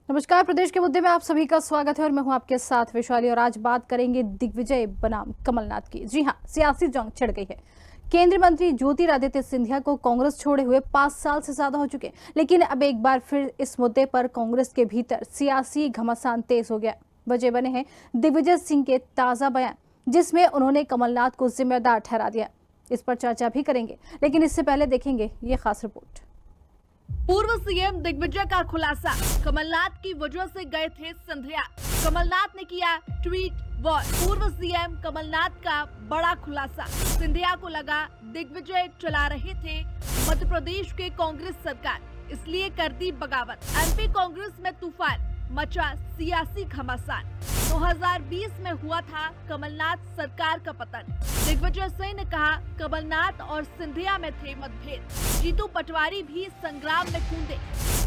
नमस्कार। प्रदेश के मुद्दे में आप सभी का स्वागत है और मैं हूं आपके साथ वैशाली। और आज बात करेंगे दिग्विजय बनाम कमलनाथ की। जी हां, सियासी जंग छिड़ गई है। केंद्रीय मंत्री ज्योतिरादित्य सिंधिया को कांग्रेस छोड़े हुए 5 साल से ज्यादा हो चुके, लेकिन अब एक बार फिर इस मुद्दे पर कांग्रेस के भीतर सियासी घमासान तेज हो गया। वजह बने हैं दिग्विजय सिंह के ताजा बयान, जिसमें उन्होंने कमलनाथ को जिम्मेदार ठहरा दिया। इस पर चर्चा भी करेंगे, लेकिन इससे पहले देखेंगे ये खास रिपोर्ट। पूर्व सीएम दिग्विजय का खुलासा, कमलनाथ की वजह से गए थे सिंधिया। कमलनाथ ने किया ट्वीट वॉर। पूर्व सीएम कमलनाथ का बड़ा खुलासा, सिंधिया को लगा दिग्विजय चला रहे थे मध्य प्रदेश के कांग्रेस सरकार, इसलिए कर दी बगावत। एमपी कांग्रेस में तूफान मचा, सियासी घमासान। 2020 में हुआ था कमलनाथ सरकार का पतन। दिग्विजय सिंह ने कहा कमलनाथ और सिंधिया में थे मतभेद। जीतू पटवारी भी संग्राम में कूदे।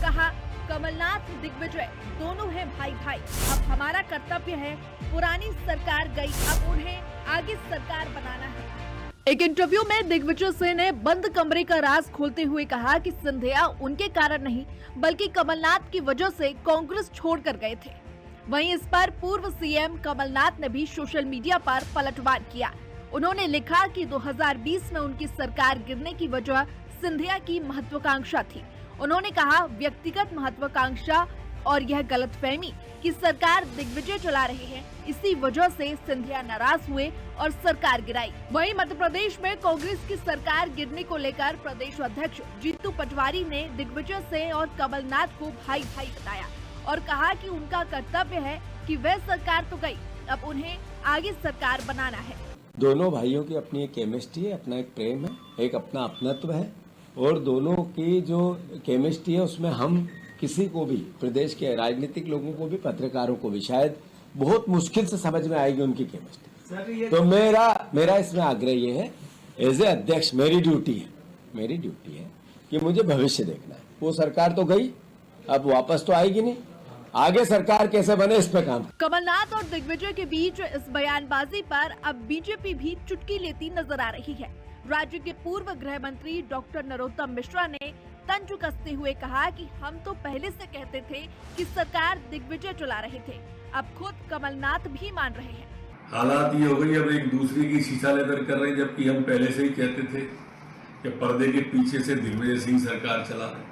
कहा कमलनाथ दिग्विजय दोनों हैं भाई भाई। अब हमारा कर्तव्य है, पुरानी सरकार गई, अब उन्हें आगे सरकार बनाना है। एक इंटरव्यू में दिग्विजय सिंह ने बंद कमरे का राज खोलते हुए कहा कि सिंधिया उनके कारण नहीं बल्कि कमलनाथ की वजह से कांग्रेस छोड़कर गए थे। वहीं इस पर पूर्व सीएम कमलनाथ ने भी सोशल मीडिया पर पलटवार किया। उन्होंने लिखा कि 2020 में उनकी सरकार गिरने की वजह सिंधिया की महत्वाकांक्षा थी। उन्होंने कहा व्यक्तिगत महत्वाकांक्षा और यह गलतफहमी कि सरकार दिग्विजय चला रहे हैं, इसी वजह से सिंधिया नाराज हुए और सरकार गिराई। वहीं मध्य प्रदेश में कांग्रेस की सरकार गिरने को लेकर प्रदेश अध्यक्ष जीतू पटवारी ने दिग्विजय सिंह और कमलनाथ को भाई भाई बताया और कहा कि उनका कर्तव्य है कि वह सरकार तो गई, अब उन्हें आगे सरकार बनाना है। दोनों भाइयों की अपनी एक केमिस्ट्री है, अपना एक प्रेम है, एक अपना अपनत्व है और दोनों की जो केमिस्ट्री है उसमें हम किसी को भी, प्रदेश के राजनीतिक लोगों को भी, पत्रकारों को भी शायद बहुत मुश्किल से समझ में आएगी उनकी केमिस्ट्री। तो मेरा इसमें आग्रह ये है, एज ए अध्यक्ष मेरी ड्यूटी है कि मुझे भविष्य देखना है। वो सरकार तो गई, अब वापस तो आएगी नहीं, आगे सरकार कैसे बने इस पे काम। कमलनाथ और दिग्विजय के बीच इस बयानबाजी पर अब बीजेपी भी चुटकी लेती नजर आ रही है। राज्य के पूर्व गृह मंत्री डॉक्टर नरोत्तम मिश्रा ने तंज कसते हुए कहा कि हम तो पहले से कहते थे कि सरकार दिग्विजय चला रहे थे, अब खुद कमलनाथ भी मान रहे हैं। हालात ये हो गई, अब एक दूसरे की शीशा लेकर कर रहे हैं, जबकि हम पहले से ही कहते थे कि पर्दे के पीछे से दिग्विजय सिंह सरकार चला रहे।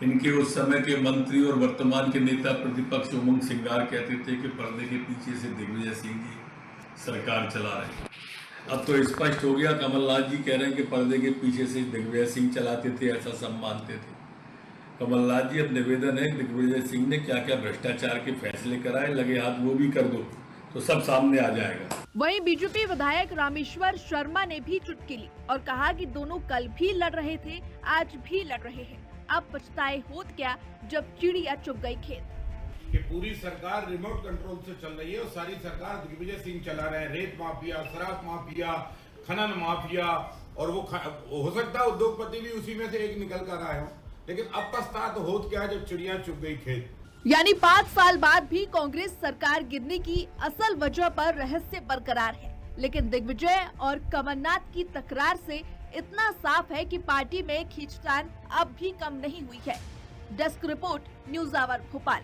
इनके उस समय के मंत्री और वर्तमान के नेता प्रतिपक्ष उमंग सिंगार कहते थे कि पर्दे के पीछे से दिग्विजय सिंह जी सरकार चला रहे। अब तो स्पष्ट हो गया, कमलनाथ जी कह रहे हैं कि पर्दे के पीछे से दिग्विजय सिंह चलाते थे, ऐसा सब मानते थे। कमलनाथ जी, अब निवेदन है दिग्विजय सिंह ने क्या क्या भ्रष्टाचार के फैसले कराए, लगे हाथ वो भी कर दो तो सब सामने आ जाएगा। वहीं बीजेपी विधायक रामेश्वर शर्मा ने भी चुटकी ली और कहा कि दोनों कल भी लड़ रहे थे, आज भी लड़ रहे हैं, अब पछताए होत क्या जब चिड़िया चुग गई खेत। कि पूरी सरकार रिमोट कंट्रोल से चल रही है और सारी सरकार दिग्विजय सिंह चला रहे हैं। रेत माफिया, शराब माफिया, खनन माफिया, और वो हो सकता है उद्योगपति भी उसी में से एक निकल कर आए हो, लेकिन अब पछतात होत क्या जब चिड़िया चुग गई खेत। यानी 5 साल बाद भी कांग्रेस सरकार गिरने की असल वजह पर रहस्य बरकरार है, लेकिन दिग्विजय और कमलनाथ की तकरार से इतना साफ है कि पार्टी में खींचतान अब भी कम नहीं हुई है। Desk report, news hour Bhopal.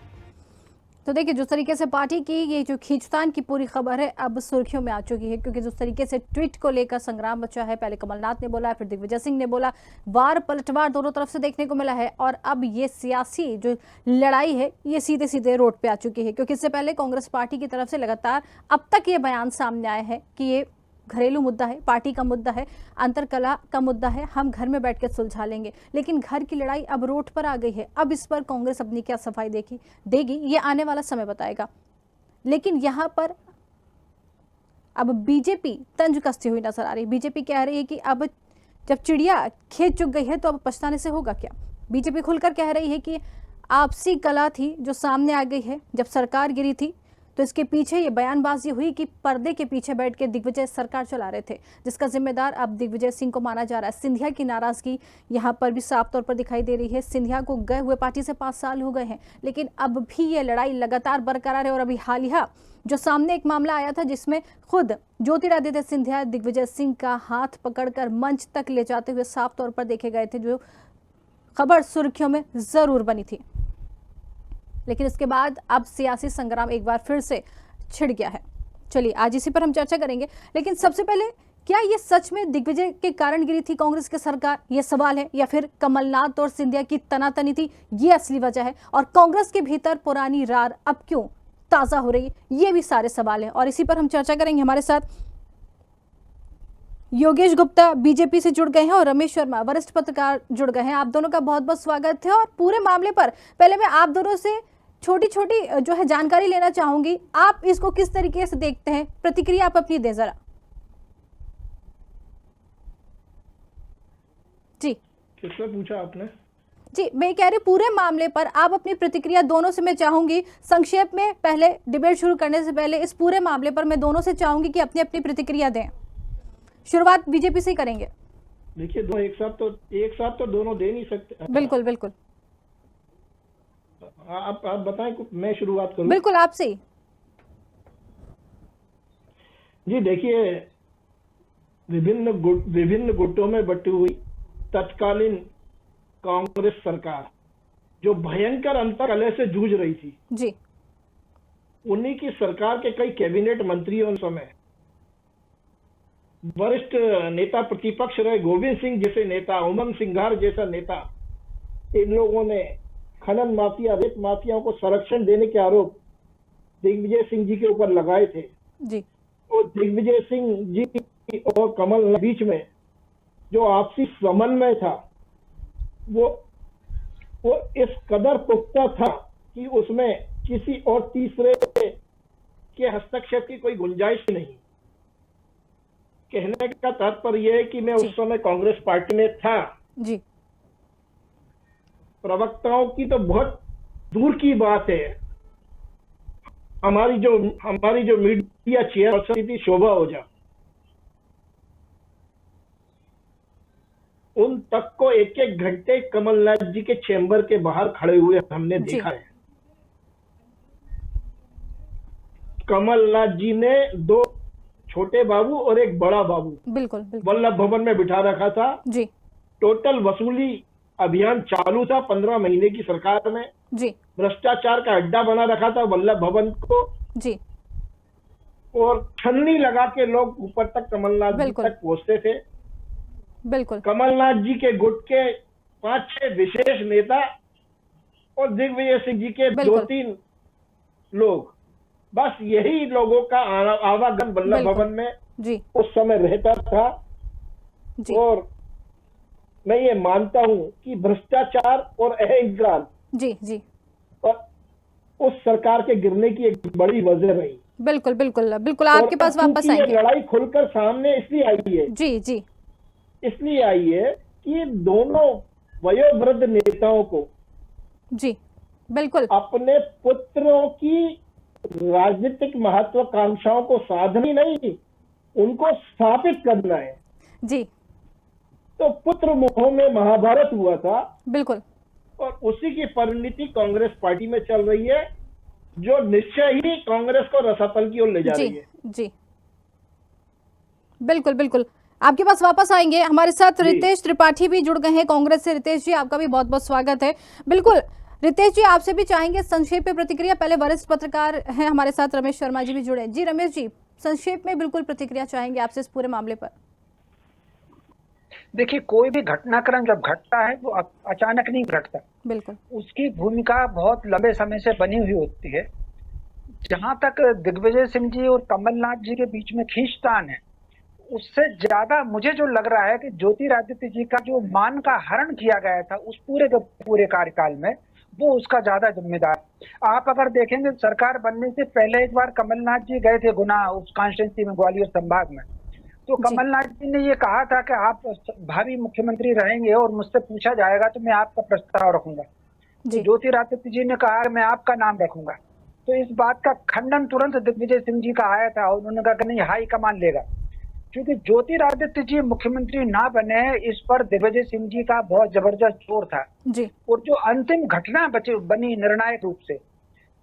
तो देखिए, जिस तरीके से पार्टी की ये जो खींचतान की पूरी खबर है अब सुर्खियों में आ चुकी है, क्योंकि जिस तरीके से ट्वीट को लेकर संग्राम बचा है, पहले कमलनाथ ने बोला, फिर दिग्विजय सिंह ने बोला, वार पलटवार दोनों तरफ से देखने को मिला है। और अब ये सियासी जो लड़ाई है ये सीधे सीधे रोड पे आ चुकी है, क्योंकि इससे पहले कांग्रेस पार्टी की तरफ से लगातार अब तक ये बयान सामने आए हैं कि ये घरेलू मुद्दा है, पार्टी का मुद्दा है, अंतरकलह का मुद्दा है, हम घर में बैठ के सुलझा लेंगे। लेकिन घर की लड़ाई अब रोड पर आ गई है। अब इस पर कांग्रेस अपनी क्या सफाई देगी ये आने वाला समय बताएगा। लेकिन यहाँ पर अब बीजेपी तंज कसती हुई नजर आ रही है। बीजेपी कह रही है कि अब जब चिड़िया खेत चुग गई है तो अब पछताने से होगा क्या। बीजेपी खुलकर कह रही है कि आपसी कलह थी जो सामने आ गई है जब सरकार गिरी थी, तो इसके पीछे ये बयानबाजी हुई कि पर्दे के पीछे बैठ के दिग्विजय सरकार चला रहे थे, जिसका जिम्मेदार अब दिग्विजय सिंह को माना जा रहा है। सिंधिया की नाराजगी यहाँ पर भी साफ तौर पर दिखाई दे रही है। सिंधिया को गए हुए पार्टी से 5 साल हो गए हैं, लेकिन अब भी ये लड़ाई लगातार बरकरार है। और अभी हालिया जो सामने एक मामला आया था जिसमें खुद ज्योतिरादित्य सिंधिया दिग्विजय सिंह का हाथ पकड़कर मंच तक ले जाते हुए साफ तौर पर देखे गए थे, जो खबर सुर्खियों में जरूर बनी थी। लेकिन इसके बाद अब सियासी संग्राम एक बार फिर से छिड़ गया है। चलिए आज इसी पर हम चर्चा करेंगे, लेकिन सबसे पहले क्या ये सच में दिग्विजय के कारण गिरी थी कांग्रेस की सरकार, ये सवाल है, या फिर कमलनाथ और सिंधिया की तनातनी थी, ये असली वजह है, और कांग्रेस के भीतर पुरानी रार अब क्यों ताजा हो रही है, ये भी सारे सवाल हैं और इसी पर हम चर्चा करेंगे। हमारे साथ योगेश गुप्ता बीजेपी से जुड़ गए हैं और रमेश शर्मा वरिष्ठ पत्रकार जुड़ गए हैं। आप दोनों का बहुत बहुत स्वागत है। और पूरे मामले पर पहले मैं आप दोनों से छोटी छोटी जो है जानकारी लेना चाहूंगी, आप इसको किस तरीके से देखते हैं, प्रतिक्रिया आप अपनी दें जरा। जी किससे पूछा आपने? जी मैं कह रही पूरे मामले पर आप अपनी प्रतिक्रिया दोनों से मैं चाहूंगी। संक्षेप में पहले डिबेट शुरू करने से पहले इस पूरे मामले पर मैं दोनों से चाहूंगी कि अपनी अपनी प्रतिक्रिया दें। शुरुआत बीजेपी से ही करेंगे। देखिए, दो एक साथ तो दोनों दे नहीं सकते। बिल्कुल बिल्कुल आप बताएं, मैं शुरुआत करूं? बिल्कुल आपसे ही। जी देखिए, विभिन्न गुटों में बटी हुई तत्कालीन कांग्रेस सरकार जो भयंकर अंतकलह से जूझ रही थी जी, उन्हीं की सरकार के कई कैबिनेट मंत्रियों ने समय वरिष्ठ नेता प्रतिपक्ष रहे गोविंद सिंह जैसे नेता, उमंग सिंघार जैसा नेता, इन लोगों ने खनन माफिया, रेत माफियाओं को संरक्षण देने के आरोप दिग्विजय सिंह जी के ऊपर लगाए थे। जी और दिग्विजय सिंह जी और कमल के बीच में जो आपसी समन्वय था वो इस कदर पुख्ता था कि उसमें किसी और तीसरे के हस्तक्षेप की कोई गुंजाइश नहीं। कहने का तात्पर्य यह है कि मैं उस समय कांग्रेस पार्टी में था। जी प्रवक्ताओं की तो बहुत दूर की बात है, हमारी जो मीडिया चेयरपर्सन थी शोभा ओझा, उन तक को एक एक घंटे कमलनाथ जी के चेंबर के बाहर खड़े हुए हमने देखा है। कमलनाथ जी ने दो छोटे बाबू और एक बड़ा बाबू बिल्कुल वल्लभ भवन में बिठा रखा था। जी टोटल वसूली अभियान चालू था 15 महीने की सरकार में। जी भ्रष्टाचार का अड्डा बना रखा था वल्लभ भवन को। जी और छन्नी लगा के लोग ऊपर तक कमलनाथ जी बिल्कुल। तक पहुंचते थे। बिल्कुल कमलनाथ जी के गुट के 5-6 विशेष नेता और दिग्विजय सिंह जी के बिल्कुल। 2-3 लोग, बस यही लोगों का आवागमन वल्लभ बिल्कुल। भवन में जी उस समय रहता था। जी और मैं ये मानता हूं कि भ्रष्टाचार और अहंकार जी जी और उस सरकार के गिरने की एक बड़ी वजह रही। बिल्कुल बिल्कुल बिल्कुल आपके पास वापस क्योंकि ये आएंगे। लड़ाई खुलकर सामने इसलिए आई है कि दोनों वयोवृद्ध नेताओं को जी बिल्कुल अपने पुत्रों की राजनीतिक महत्वाकांक्षाओं को साधनी नहीं, उनको स्थापित करना है। जी तो पुत्र मोह में महाभारत हुआ था बिल्कुल और उसी की परिणति कांग्रेस पार्टी में चल रही है, जो निश्चय ही कांग्रेस को रसातल की ओर ले जा जी रही है। जी बिल्कुल बिल्कुल आपके पास वापस आएंगे। हमारे साथ जी। रितेश त्रिपाठी भी जुड़ गए हैं कांग्रेस से। रितेश जी आपका भी बहुत बहुत स्वागत है। बिल्कुल रितेश जी आपसे भी चाहेंगे संक्षेप में प्रतिक्रिया। पहले वरिष्ठ पत्रकार हैं हमारे साथ रमेश शर्मा जी भी जुड़े। जी रमेश जी, संक्षेप में बिल्कुल प्रतिक्रिया चाहेंगे आपसे इस पूरे मामले पर। देखिए, कोई भी घटनाक्रम जब घटता है वो अचानक नहीं घटता, बिल्कुल उसकी भूमिका बहुत लंबे समय से बनी हुई होती है। जहां तक दिग्विजय सिंह जी और कमलनाथ जी के बीच में खींचतान है, उससे ज्यादा मुझे जो लग रहा है कि ज्योतिरादित्य जी का जो मान का हरण किया गया था उस पूरे के पूरे कार्यकाल में, वो उसका ज्यादा जिम्मेदार। आप अगर देखेंगे सरकार बनने से पहले एक बार कमलनाथ जी गए थे गुना, उस कॉन्स्टिट्यूंसी में, ग्वालियर संभाग में, तो कमलनाथ जी ने ये कहा था कि आप भावी मुख्यमंत्री रहेंगे और मुझसे पूछा जाएगा तो मैं आपका प्रस्ताव रखूंगा। तो ज्योतिरादित्य जी ने कहा मैं आपका नाम रखूंगा। तो इस बात का खंडन तुरंत दिग्विजय सिंह जी का आया था और उन्होंने कहा कि नहीं, हाई कमान लेगा। क्योंकि ज्योतिरादित्य जी मुख्यमंत्री ना बने, इस पर दिग्विजय सिंह जी का बहुत जबरदस्त जोर था जी। और जो अंतिम घटना बनी निर्णायक रूप से,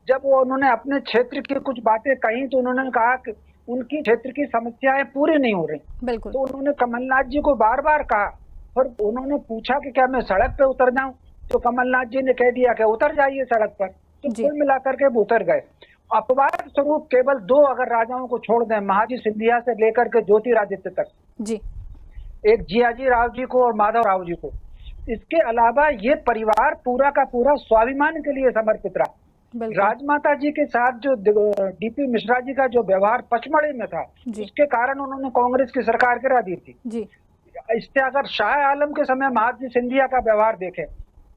जब वो उन्होंने अपने क्षेत्र की कुछ बातें कही तो उन्होंने कहा कि उनकी क्षेत्र की समस्याएं पूरी नहीं हो रही। बिल्कुल। तो उन्होंने कमलनाथ जी को बार बार कहा और उन्होंने पूछा कि क्या मैं सड़क पे उतर जाऊं, तो कमलनाथ जी ने कह दिया कि उतर जाइए सड़क पर। तो जी। कुल मिलाकर के वो उतर गए। अपवाद स्वरूप केवल 2 अगर राजाओं को छोड़ दें, महाजी सिंधिया से लेकर के ज्योतिरादित्य तक, जी। एक जियाजी राव जी को और माधव राव जी को, इसके अलावा ये परिवार पूरा का पूरा स्वाभिमान के लिए समर्पित रहा। बिल्कुल। राजमाता जी के साथ जो डीपी मिश्रा जी का जो व्यवहार पचमढ़ी में था, जी। उसके कारण उन्होंने कांग्रेस की सरकार गिरा दी थी। जी। इससे अगर शाह आलम के समय महाजी सिंधिया का व्यवहार देखें,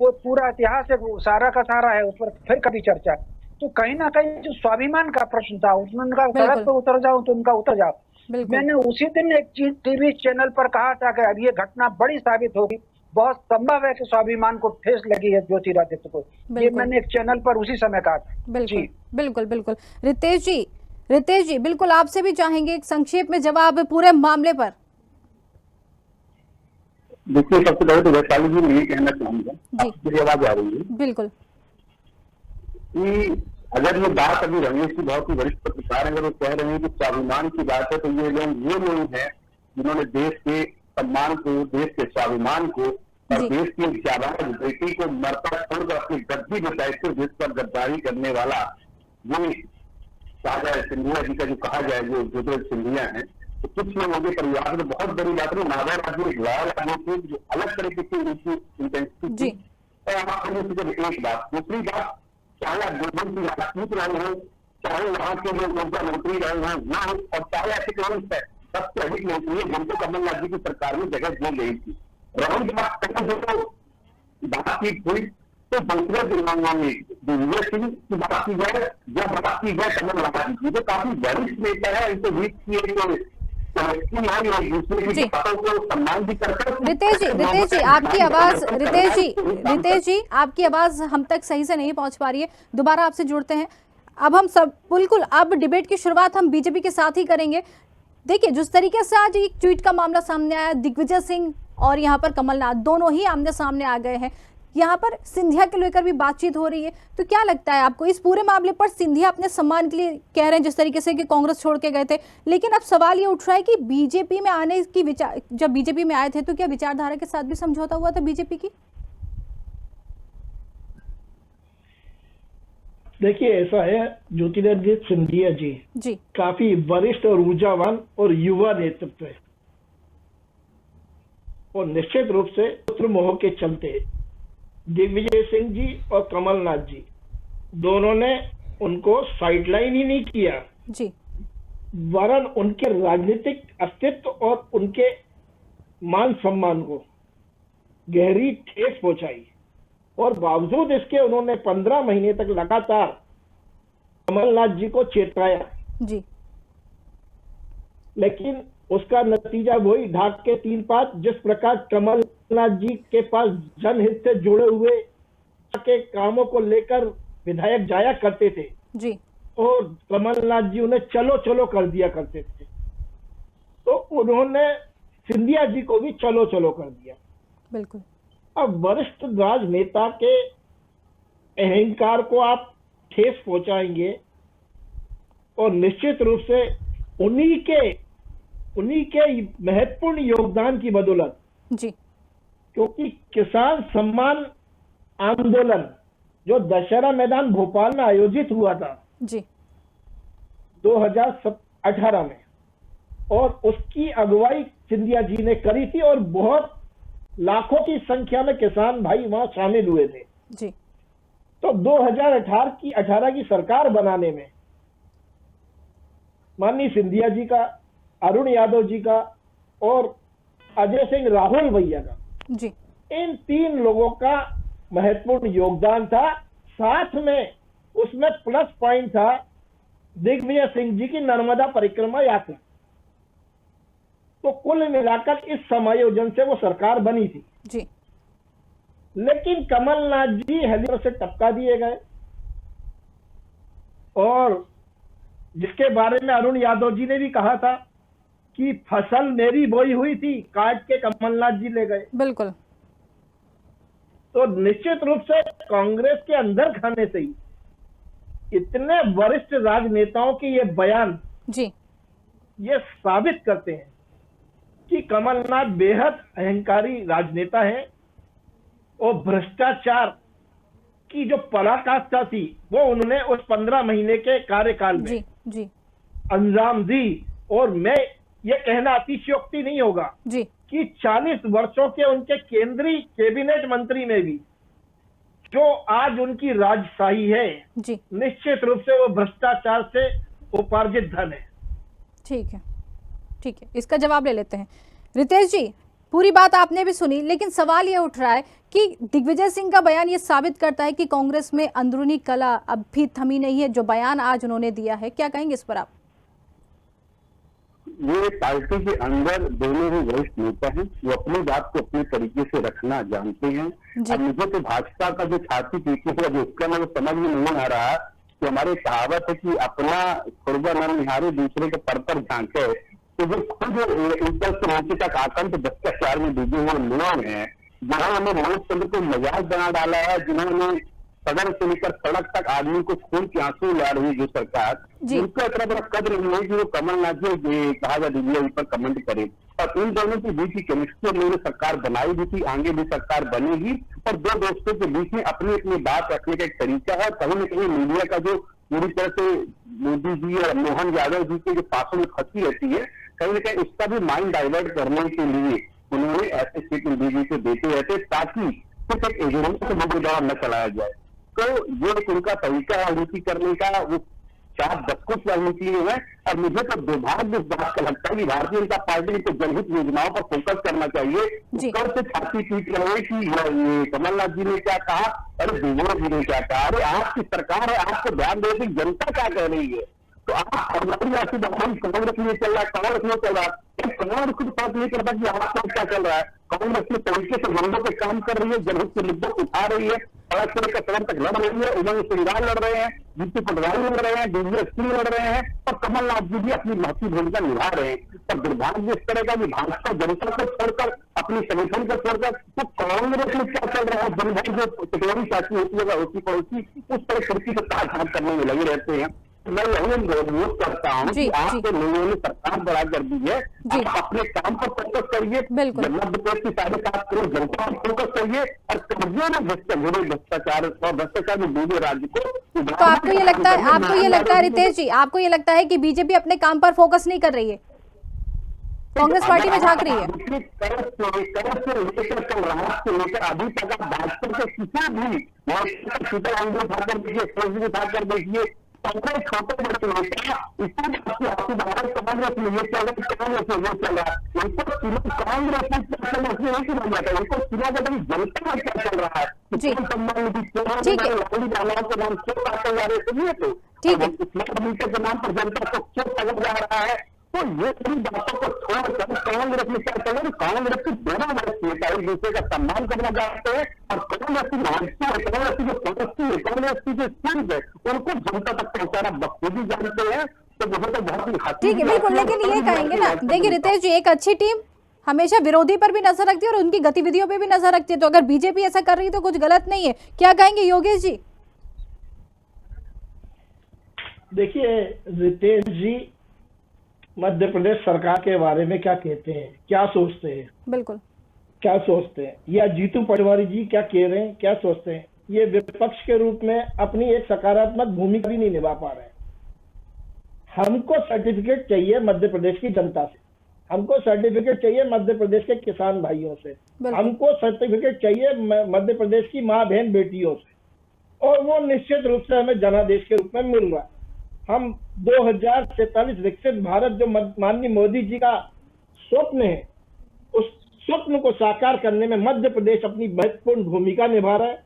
वो पूरा इतिहास है, वो सारा का सारा है, उस पर फिर कभी चर्चा। तो कहीं ना कहीं जो स्वाभिमान का प्रश्न था, उसमें उनका सड़क पर उतर जाओ तो उनका उतर जाओ। बिल्कुल। मैंने उसी दिन एक टीवी चैनल पर कहा था कि अब ये घटना बड़ी साबित होगी, बहुत संभव है कि स्वाभिमान को ठेस लगी है ज्योतिरादित्य को। ये बिल्कुल। मैंने एक चैनल पर उसी समय कहा था। बिल्कुल जी। बिल्कुल बिल्कुल। रितेश जी बिल्कुल आपसे भी चाहेंगे एक संक्षेप में जवाब पूरे मामले पर। देखिए, सबसे पहले तो वैशाली जी मैं ये कहना चाहूंगा, जी। मेरी आवाज आ रही है बिल्कुल। कि अगर ये बात अभी रमेश जी बहुत ही वरिष्ठ पत्रकार हैं, अगर वो कह रहे हैं कि स्वाभिमान की बात है, तो ये लोग हैं जिन्होंने देश के सम्मान को, देश के स्वाभिमान को और जी। देश की जाबाज बेटी को मरता छोड़कर अपनी गद्दी बचाते जिस पर गद्दारी करने वाला वो कहा जाए सिंधिया जी का जो कहा जाए, जो ज्योतिरादित्य सिंधिया है, तो कुछ लोगों के परिवार में बहुत बड़ी बात है। माधव राज जी एक लॉयल आदमी थे जो अलग तरीके की उनकी इंटेंसिटी जी। थी। और एक बात, दूसरी बात, चाहे आप गुरबन की राजपूत रहे हो, चाहे वहाँ के लोग ऊर्जा मंत्री रहे हो ना हो, और चाहे ऐसे कौन है सबसे अधिक लोकप्रिय जिनको कमलनाथ जी की सरकार में जगह दी गई थी। रही बातचीत हुई तो दूसरे दिग्विजय सिंह की बात की जाए, जब बात की जाए कमलनाथ जी की, तो काफी वरिष्ठ नेता है, इनको वीक की एक सम्मान भी करते हैं। रितेश जी आपकी आवाज रितेश जी आपकी आवाज हम तक सही से नहीं पहुंच पा रही है, दोबारा आपसे जुड़ते हैं। अब हम सब बिल्कुल अब डिबेट की शुरुआत हम बीजेपी के साथ ही करेंगे। देखिए जिस तरीके से आज एक ट्वीट का मामला सामने आया, दिग्विजय सिंह और यहाँ पर कमलनाथ दोनों ही आमने सामने आ गए हैं, यहाँ पर सिंधिया के लेकर भी बातचीत हो रही है, तो क्या लगता है आपको इस पूरे मामले पर? सिंधिया अपने सम्मान के लिए कह रहे हैं जिस तरीके से कि कांग्रेस छोड़ के गए थे, लेकिन अब सवाल ये उठ रहा है कि बीजेपी में आने की विचार, जब बीजेपी में आए थे तो क्या विचारधारा के साथ भी समझौता हुआ था बीजेपी की? देखिए ऐसा है, ज्योतिरादित्य सिंधिया जी काफी वरिष्ठ और ऊर्जावान और युवा नेतृत्व है, और निश्चित रूप से पुत्र मोह के चलते दिग्विजय सिंह जी और कमलनाथ जी दोनों ने उनको साइडलाइन ही नहीं किया जी, वरन उनके राजनीतिक अस्तित्व और उनके मान सम्मान को गहरी ठेस पहुंचाई। और बावजूद इसके उन्होंने 15 महीने तक लगातार कमलनाथ जी को चेताया जी, लेकिन उसका नतीजा वही ढाक के 3 पात। जिस प्रकार कमलनाथ जी के पास जनहित से जुड़े हुए के कामों को लेकर विधायक जाया करते थे जी, और कमलनाथ जी उन्हें चलो चलो कर दिया करते थे, तो उन्होंने सिंधिया जी को भी चलो चलो कर दिया। बिल्कुल। अब वरिष्ठ राजनेता के अहंकार को आप ठेस पहुंचाएंगे, और निश्चित रूप से उन्हीं के महत्वपूर्ण योगदान की बदौलत जी, क्योंकि किसान सम्मान आंदोलन जो दशहरा मैदान भोपाल में आयोजित हुआ था जी, 2018 में, और उसकी अगुवाई सिंधिया जी ने करी थी, और बहुत लाखों की संख्या में किसान भाई वहां शामिल हुए थे जी। तो 2018 की सरकार बनाने में माननीय सिंधिया जी का, अरुण यादव जी का और अजय सिंह राहुल भैया का जी, इन 3 लोगों का महत्वपूर्ण योगदान था। साथ में उसमें प्लस पॉइंट था दिग्विजय सिंह जी की नर्मदा परिक्रमा यात्रा। तो कुल मिलाकर इस समायोजन से वो सरकार बनी थी जी। लेकिन कमलनाथ जी हेलीकॉप्टर से टपका दिए गए, और जिसके बारे में अरुण यादव जी ने भी कहा था कि फसल मेरी बोई हुई थी, काट के कमलनाथ जी ले गए। बिल्कुल। तो निश्चित रूप से कांग्रेस के अंदर खाने से ही इतने वरिष्ठ राजनेताओं के ये बयान जी, ये साबित करते हैं कि कमलनाथ बेहद अहंकारी राजनेता हैं, और भ्रष्टाचार की जो पराकाष्ठा थी वो उन्होंने उस 15 महीने के कार्यकाल में जी जी अंजाम दी। और मैं ये कहना अतिशयोक्ति नहीं होगा जी कि 40 वर्षों के उनके केंद्रीय कैबिनेट मंत्री में भी जो आज उनकी राजशाही है, जी निश्चित रूप से वो भ्रष्टाचार से उपार्जित धन है। ठीक है, ठीक है, इसका जवाब ले लेते हैं। रितेश जी, पूरी बात आपने भी सुनी, लेकिन सवाल ये उठ रहा है कि दिग्विजय सिंह का बयान ये साबित करता है कि कांग्रेस में अंदरूनी कला अब भी थमी नहीं है, जो बयान आज उन्होंने दिया है, क्या कहेंगे इस पर आप? ये पार्टी के अंदर दोनों ही वरिष्ठ नेता हैं, वो अपनी बात को अपने तरीके से रखना जानते हैं। अब मुझे तो भाजपा का जो छाती पीटने का जो उसका मुझे समझ में नहीं आ रहा कि हमारी कहावत है कि अपना खुरबा न निहारे दूसरे के पर झांके, तो जो खुद ऊपर से नीचे तक आतंक भ्रष्टाचार में डूबे हुए लोग हैं, जहां हमें लोकतंत्र को मजाक बना डाला है, जिन्होंने सदन से लेकर सड़क तक आदमी को खून के आंसू ला रही है जो सरकार, उनका इतना बड़ा कदर नहीं है कि वो कमलनाथ जी कहा जा दिग्विजय पर कमेंट करे। और इन दोनों के बीच की केमिस्ट्री उन्होंने सरकार बनाई भी थी, आगे भी सरकार बनेगी। और दो दोस्तों के बीच में अपनी अपनी बात रखने का एक तरीका है। कहीं न कहीं मीडिया का जो पूरी तरह से मोदी जी और मोहन यादव जी के जो पासों में फंसी रहती है, कहीं न कहीं उसका भी माइंड डाइवर्ट करने के लिए उन्होंने ऐसे स्टेटमेंट बीजेपी को देते रहते, ताकि सिर्फ एक एजेंडा से मुद्दा न चलाया जाए। तो ये एक उनका तरीका है राजनीति करने का, वो 4-10 कुछ राजनीति है। और मुझे तो दुर्भाग्य इस बात का लगता है कि भारतीय जनता पार्टी को जनहित योजनाओं पर फोकस करना चाहिए। कल से छाती पीट रहे हैं कि ये कमलनाथ जी ने क्या कहा, अरे दिग्विजय जी ने क्या कहा। अरे आपकी सरकार है, आपको ध्यान दो कि जनता क्या कह रही है। तो आप कांग्रेस में चल रहा है, कांग्रेस में चल रहा है, कांग्रेस को बात नहीं करता कि आपका क्या चल रहा है। कांग्रेस के तरीके से बंदों पे काम कर रही है, जनहित के मुद्दों को उठा रही है, सड़क से लेकर सड़क तक लड़ रही है। उमंग सिंगार लड़ रहे हैं, जीतू पटवारी लड़ रहे हैं, दिग्विजय सिंह लड़ रहे हैं, और कमलनाथ जी भी अपनी महत्वपूर्ण भूमिका निभा रहे हैं। पर दुर्भाग्य इस तरह का कि भाजपा जनता को छोड़कर, अपनी संगठन को छोड़कर, तो कांग्रेस में क्या चल रहा है, दिन भर जो चटोरी चाची होती है उसी पड़ोसी उस तरह खिड़की से ताक झाँक करने में लगे रहते हैं। मैं यही अनुरोध करता हूँ कि आपके लोगों ने सरकार बढ़ा कर दी है, आप अपने काम पर फोकस करिए, मध्य प्रदेश की 7.5 करोड़ जनता पर फोकस करिए, और भ्रष्टाचार और भ्रष्टाचार में डूबे राज्य को। तो आपको ये लगता है रितेश जी, आपको ये लगता है कि बीजेपी अपने काम पर फोकस नहीं कर रही है, कांग्रेस पार्टी में झांक रही है? लेकर अभी तक आप भाजपा के किसी भी उठाकर देखिए, उठाकर देखिए, छोटे बड़े नेता इसी कांग्रेस में ये चल रहा है, कांग्रेस में वो चल रहा है। उनको कांग्रेस में नहीं सुना जाता है, उनको सुना जाता है जनता में क्या चल रहा है। ठीक है, के नाम क्यों बातें जा रहे सुनिए, तो ठीक है, के नाम पर जनता को क्यों पकड़ जा रहा है। तो ये सभी बातों को छोड़कर कांग्रेस में क्या चल रहा है, कांग्रेस के दोनों वरिष्ठ नेता एक दूसरे का सम्मान करना चाहते हैं, और कांग्रेस की भाजपा है, कांग्रेस की जो प्रगति है, कांग्रेस की जो स्थिति है, उनको जनता तक पहुंचाना बखूबी जानते हैं। तो मुझे तो बहुत ही ठीक है, बिल्कुल, लेकिन ये कहेंगे ना, देखिए रितेश जी, एक अच्छी टीम हमेशा विरोधी पर भी नजर रखती है और उनकी गतिविधियों पे भी नजर रखती है। तो अगर बीजेपी ऐसा कर रही है तो कुछ गलत नहीं है, क्या कहेंगे योगेश जी? देखिए रितेश जी, मध्य प्रदेश सरकार के बारे में क्या कहते हैं, क्या सोचते हैं, बिल्कुल क्या सोचते हैं, या जीतू पटवारी जी क्या कह रहे हैं, क्या सोचते हैं, ये विपक्ष के रूप में अपनी एक सकारात्मक भूमिका भी नहीं निभा पा रहे हैं। हमको सर्टिफिकेट चाहिए मध्य प्रदेश की जनता से, हमको सर्टिफिकेट चाहिए मध्य प्रदेश के किसान भाइयों से, हमको सर्टिफिकेट चाहिए मध्य प्रदेश की माँ बहन बेटियों से, और वो निश्चित रूप से हमें जनादेश के रूप में मिल रहा है। हम 2047 विकसित भारत जो माननीय मोदी जी का स्वप्न है, उस स्वप्न को साकार करने में मध्य प्रदेश अपनी महत्वपूर्ण भूमिका निभा रहा है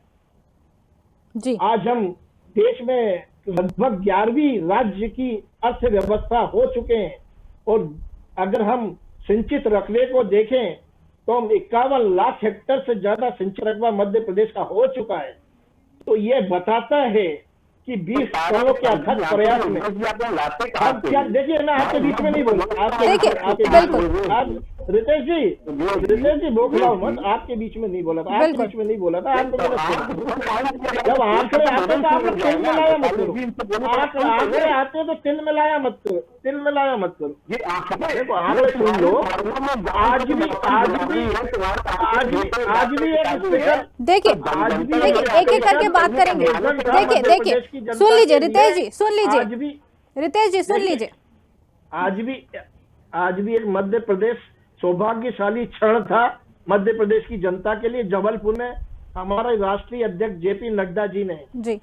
जी। आज हम देश में लगभग 11वीं राज्य की अर्थव्यवस्था हो चुके हैं, और अगर हम सिंचित रकबे को देखें तो हम 51 लाख हेक्टेयर से ज्यादा सिंचित रकबा मध्य प्रदेश का हो चुका है। तो ये बताता है कि 20 सालों के अथक प्रयास में क्या, देखिए मैं आपके बीच में नहीं बोलूँ, रितेश जी बौखलाओ मत, आपके बीच में नहीं बोला था, आपके बीच में नहीं बोला था, आपको मैंने सुना। जब आंकड़े आते तो आप लोग तिल मिलाया मत करो, आंकड़े आते तो तिल मिलाया मत करो, तिल मिलाया मत करो। देखो आंकड़े सुन लो, आज भी एक स्पीकर, देखिए एक एक करके बात करेंगे। देखिए सुन लीजिए रितेश जी, सुन लीजिए रितेश जी, सुन लीजिए। आज भी एक मध्य प्रदेश सौभाग्यशाली क्षण था मध्य प्रदेश की जनता के लिए। जबलपुर में हमारे राष्ट्रीय अध्यक्ष जेपी नड्डा जी ने जी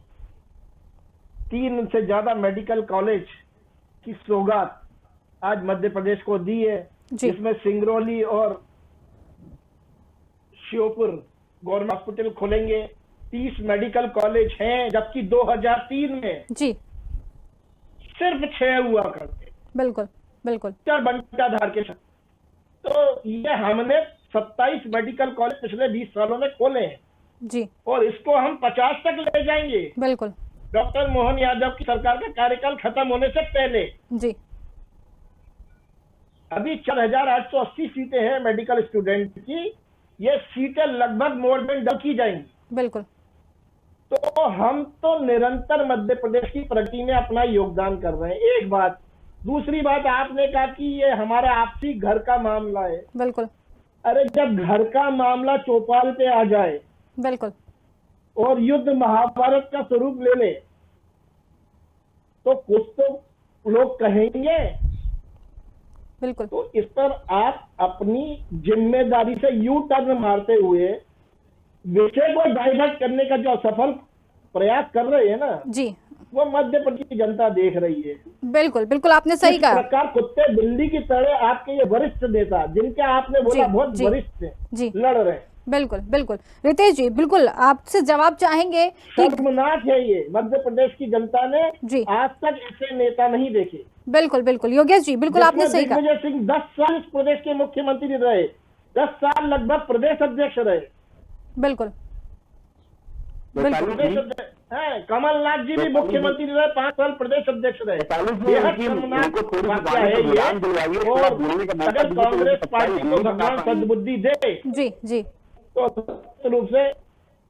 3 से ज्यादा मेडिकल कॉलेज की सौगात आज मध्य प्रदेश को दी है, जिसमें सिंगरौली और श्योपुर गवर्नमेंट हॉस्पिटल खोलेंगे। 30 मेडिकल कॉलेज हैं, जबकि 2003 में जी सिर्फ 6 हुआ करते। बिल्कुल बिल्कुल बंटाधार के साथ तो ये हमने 27 मेडिकल कॉलेज पिछले 20 सालों में खोले हैं जी, और इसको हम 50 तक ले जाएंगे। बिल्कुल डॉक्टर मोहन यादव की सरकार का कार्यकाल खत्म होने से पहले। जी अभी 4880 सीटें हैं मेडिकल स्टूडेंट की, ये सीटें लगभग मोर देन डबल की जाएंगी। बिल्कुल। तो हम तो निरंतर मध्य प्रदेश की प्रगति में अपना योगदान कर रहे हैं, एक बात। दूसरी बात, आपने कहा कि ये हमारा आपसी घर का मामला है। बिल्कुल। अरे जब घर का मामला चौपाल पे आ जाए, बिल्कुल, और युद्ध महाभारत का स्वरूप ले ले, तो कुछ तो लोग कहेंगे। बिल्कुल। तो इस पर आप अपनी जिम्मेदारी से यू टर्न मारते हुए विषय को डाइवर्ट करने का जो असफल प्रयास कर रहे हैं ना जी, वो मध्य प्रदेश की जनता देख रही है। बिल्कुल बिल्कुल, आपने सही कहा। इस प्रकार कुत्ते बिल्ली की तरह आपके ये वरिष्ठ नेता, जिनके आपने बोला बहुत वरिष्ठ हैं, लड़ रहे हैं। बिल्कुल बिल्कुल रितेश जी, बिल्कुल आपसे जवाब चाहेंगे कि शर्मनाक है ये, मध्य प्रदेश की जनता ने जी आज तक ऐसे नेता नहीं देखे। बिल्कुल बिल्कुल योगेश जी, बिल्कुल आपने सही कहा। दिग्विजय सिंह 10 साल इस प्रदेश के मुख्यमंत्री रहे, 10 साल लगभग प्रदेश अध्यक्ष रहे। बिल्कुल बिल्कुल। कमलनाथ जी भी मुख्यमंत्री रहे, 5 साल प्रदेश अध्यक्ष रहे। बेहद शर्मनाक वाकया है ये। और अगर कांग्रेस पार्टी को भगवान सद्बुद्धि दे जी जी, तो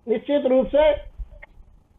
निश्चित रूप से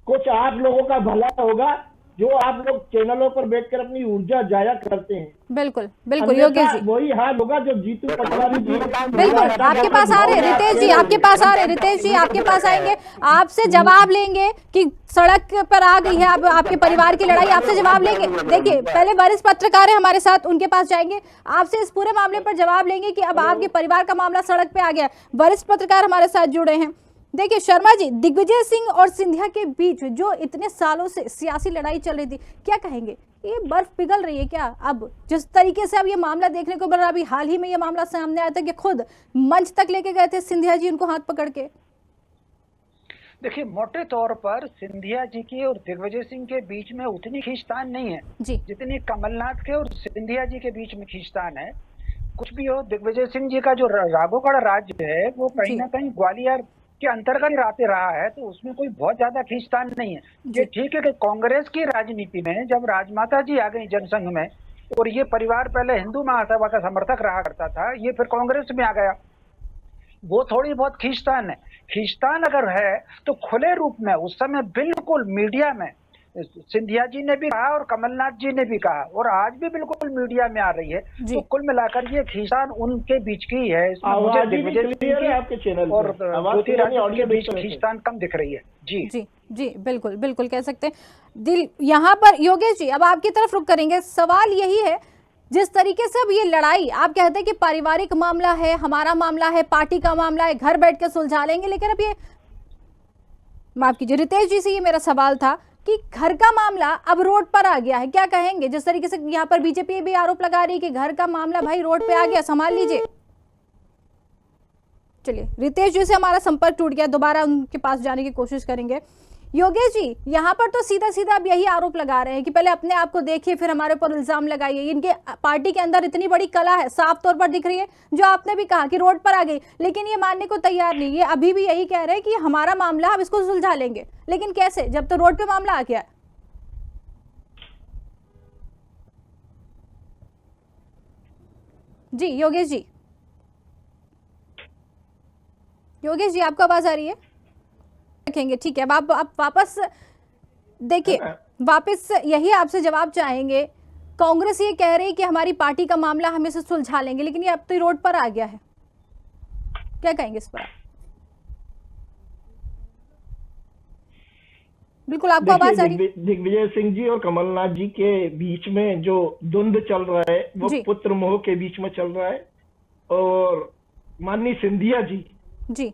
कुछ आप लोगों का भला होगा, जो आप लोग चैनलों पर बैठकर अपनी ऊर्जा जाया करते हैं। बिल्कुल बिल्कुल योगेश जी, वही हाल होगा जो जीतू पटवारी जी बिल्कुल आपके पास आ रहे। रितेश जी आपके पास आ रहे, रितेश जी आपके पास आएंगे, आपसे जवाब लेंगे कि सड़क पर आ गई है अब आपके परिवार की लड़ाई, आपसे जवाब लेंगे। देखिए पहले वरिष्ठ पत्रकार है हमारे साथ, उनके पास जाएंगे, आपसे इस पूरे मामले पर जवाब लेंगे कि अब आपके परिवार का मामला सड़क पे आ गया। वरिष्ठ पत्रकार हमारे साथ जुड़े हैं। देखिए शर्मा जी, दिग्विजय सिंह और सिंधिया के बीच जो इतने सालों से सियासी लड़ाई चल रही थी, क्या कहेंगे? ये बर्फ पिघल रही है क्या? अब जिस तरीके से अब ये मामला देखने को मिल रहा, अभी हाल ही में ये मामला सामने आया था कि खुद मंच तक लेके गए थे सिंधिया जी उनको हाथ पकड़ के। देखिए मोटे तौर पर सिंधिया जी की और दिग्विजय सिंह के बीच में उतनी खींचतान नहीं है जी, जितनी कमलनाथ के और सिंधिया जी के बीच में खींचतान है। कुछ भी हो, दिग्विजय सिंह जी का जो राघोगढ़ राज्य है वो कहीं ना कहीं ग्वालियर के अंतर्गत आते रहा है, तो उसमें कोई बहुत ज्यादा खींचतान नहीं है। ये ठीक है कि कांग्रेस की राजनीति में जब राजमाता जी आ गई जनसंघ में, और ये परिवार पहले हिंदू महासभा का समर्थक रहा करता था, ये फिर कांग्रेस में आ गया, वो थोड़ी बहुत खींचतान है। खींचतान अगर है तो खुले रूप में उस समय बिल्कुल मीडिया में सिंधिया जी ने भी कहा और कमलनाथ जी ने भी कहा, और आज भी बिल्कुल मीडिया में आ रही है। तो कुल मिलाकर ये खींचतान उनके बीच की है। इसमें मुझे दिग्विजय सिंह और ज्योतिरादित्य के बीच खींचतान कम दिख रही है। जी जी जी, बिल्कुल बिल्कुल कह सकते हैं। दिल यहाँ पर योगेश जी अब आपकी तरफ रुख करेंगे। सवाल यही है, जिस तरीके से अब ये लड़ाई आप कहते हैं कि पारिवारिक मामला है, हमारा मामला है, पार्टी का मामला है, घर बैठ के सुलझा लेंगे, लेकिन अब ये माफ कीजिए रितेश जी से ये मेरा सवाल था कि घर का मामला अब रोड पर आ गया है, क्या कहेंगे? जिस तरीके से यहाँ पर बीजेपी भी आरोप लगा रही है कि घर का मामला भाई रोड पे आ गया, संभाल लीजिए। चलिए रितेश जी से हमारा संपर्क टूट गया, दोबारा उनके पास जाने की कोशिश करेंगे। योगेश जी यहाँ पर तो सीधा सीधा अब यही आरोप लगा रहे हैं कि पहले अपने आप को देखिए फिर हमारे ऊपर इल्जाम लगाइए। इनके पार्टी के अंदर इतनी बड़ी कला है, साफ तौर पर दिख रही है, जो आपने भी कहा कि रोड पर आ गई, लेकिन ये मानने को तैयार नहीं। ये अभी भी यही कह रहे हैं कि हमारा मामला हम इसको सुलझा लेंगे, लेकिन कैसे जब तो रोड पे मामला आ गया है। जी योगेश जी। योगेश जी, आपको आवाज आ रही है? रखेंगे, ठीक है। अब आप वापस देखिए, वापस यही आपसे जवाब चाहेंगे। कांग्रेस ये कह रही है कि हमारी पार्टी का मामला हम इसे सुलझा लेंगे, लेकिन ये अब तो रोड पर आ गया है, क्या कहेंगे इस पर? बिल्कुल, आपको आवाज आ रही है? दिग्विजय सिंह जी और कमलनाथ जी के बीच में जो द्वंद्व चल रहा है वो पुत्र मोह के बीच में चल रहा है। और माननीय सिंधिया जी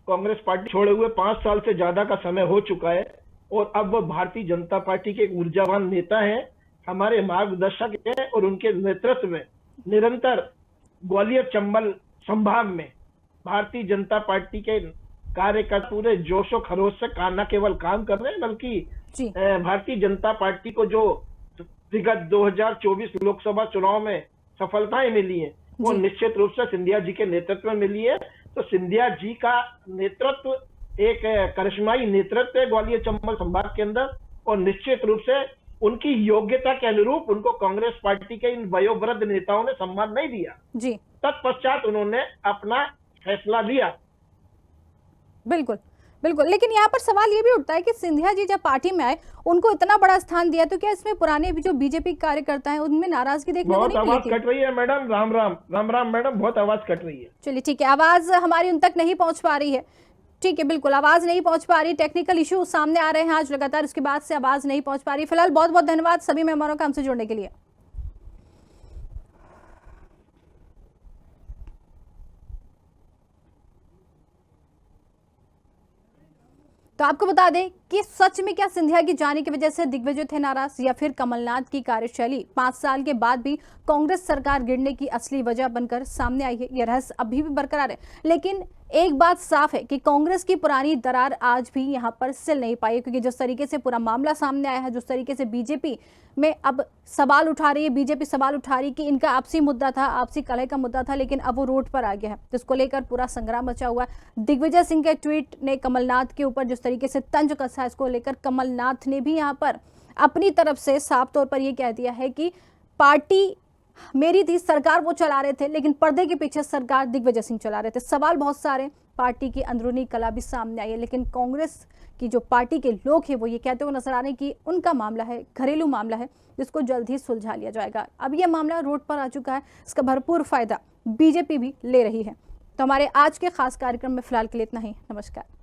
कांग्रेस पार्टी छोड़े हुए 5 साल से ज्यादा का समय हो चुका है और अब वो भारतीय जनता पार्टी के एक ऊर्जावान नेता हैं, हमारे मार्गदर्शक हैं और उनके नेतृत्व में निरंतर ग्वालियर चंबल संभाग में भारतीय जनता पार्टी के कार्यकर्ता पूरे जोशो खरोश से न केवल काम कर रहे हैं बल्कि भारतीय जनता पार्टी को जो विगत 2024 लोकसभा चुनाव में सफलताएं मिली हैं वो निश्चित रूप से सिंधिया जी के नेतृत्व में मिली है। तो सिंधिया जी का नेतृत्व एक करिश्माई नेतृत्व है ग्वालियर चंबल संभाग के अंदर और निश्चित रूप से उनकी योग्यता के अनुरूप उनको कांग्रेस पार्टी के इन वयोवृद्ध नेताओं ने सम्मान नहीं दिया जी। तत्पश्चात उन्होंने अपना फैसला लिया। बिल्कुल बिल्कुल, लेकिन यहाँ पर सवाल ये भी उठता है कि सिंधिया जी जब पार्टी में आए उनको इतना बड़ा स्थान दिया, तो क्या इसमें पुराने जो बीजेपी कार्यकर्ता हैं उनमें नाराजगी देखने को नहीं मिली? बहुत आवाज कट रही है मैडम। राम राम मैडम, बहुत आवाज कट रही है। चलिए ठीक है, आवाज हमारी उन तक नहीं पहुंच पा रही है। ठीक है, बिल्कुल आवाज नहीं पहुंच पा रही, टेक्निकल इशू सामने आ रहे हैं आज लगातार, उसके बाद से आवाज नहीं पहुंच पा रही। फिलहाल बहुत बहुत धन्यवाद सभी मेहमानों का हमसे जुड़ने के लिए। तो आपको बता दें कि सच में क्या सिंधिया की जाने की वजह से दिग्विजय थे नाराज, या फिर कमलनाथ की कार्यशैली 5 साल के बाद भी कांग्रेस सरकार गिरने की असली वजह बनकर सामने आई है? यह रहस्य अभी भी बरकरार है, लेकिन एक बात साफ है कि कांग्रेस की पुरानी दरार आज भी यहां पर सिल नहीं पाई, क्योंकि जिस तरीके से पूरा मामला सामने आया है, जिस तरीके से बीजेपी में अब सवाल उठा रही है, बीजेपी सवाल उठा रही है कि इनका आपसी मुद्दा था, आपसी कलह का मुद्दा था, लेकिन अब वो रोड पर आ गया है, जिसको लेकर पूरा संग्राम मचा हुआ है। दिग्विजय सिंह के ट्वीट ने कमलनाथ के ऊपर जिस तरीके से तंज कसा, इसको लेकर कमलनाथ ने भी यहाँ पर अपनी तरफ से साफ तौर पर यह कह दिया है कि पार्टी मेरी थी, सरकार वो चला रहे थे, लेकिन पर्दे के पीछे सरकार दिग्विजय सिंह चला रहे थे। सवाल बहुत सारे, पार्टी की अंदरूनी कला भी सामने आई है, लेकिन कांग्रेस की जो पार्टी के लोग हैं वो ये कहते हुए नजर आ रहे हैं कि उनका मामला है, घरेलू मामला है, जिसको जल्द ही सुलझा लिया जाएगा। अब यह मामला रोड पर आ चुका है, इसका भरपूर फायदा बीजेपी भी ले रही है। तो हमारे आज के खास कार्यक्रम में फिलहाल के लिए इतना ही। नमस्कार।